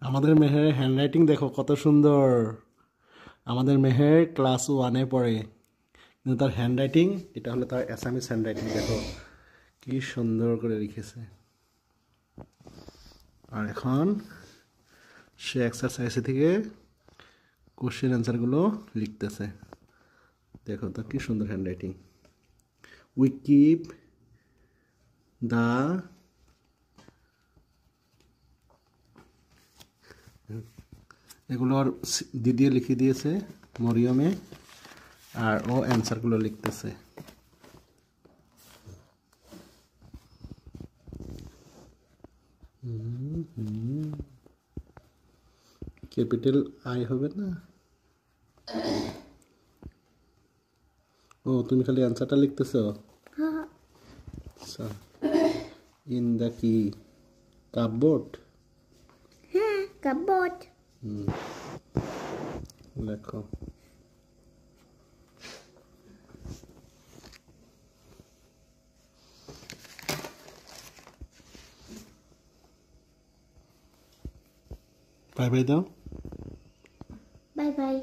আমাদের মেহের হ্যান্ডরাইটিং দেখো কত সুন্দর। আমাদের মেহের ক্লাস 1-এ পড়ে, কিন্তু তার হ্যান্ডরাইটিং, এটা হলো তার অ্যাসামিস হ্যান্ডরাইটিং, দেখো কি সুন্দর করে লিখেছে। আর এখন সে এক্সারসাইজ থেকে কোশ্চেন অ্যান্সারগুলো লিখতেছে। দেখো তো কি সুন্দর হ্যান্ডরাইটিং। উই কিপ দ্য এগুলো আর দিদি লিখে দিয়েছে মরিয়মে, আর ও অ্যান্সারগুলো লিখতেছে। ক্যাপিটাল আই হবে না? ও তুমি খালি অ্যান্সারটা লিখতেছো? আচ্ছা। ইন দ্য কি কাপবোর্ড? হ্যাঁ, কাপবোর্ড। লেখো। বাই বাই দাও। Bye bye.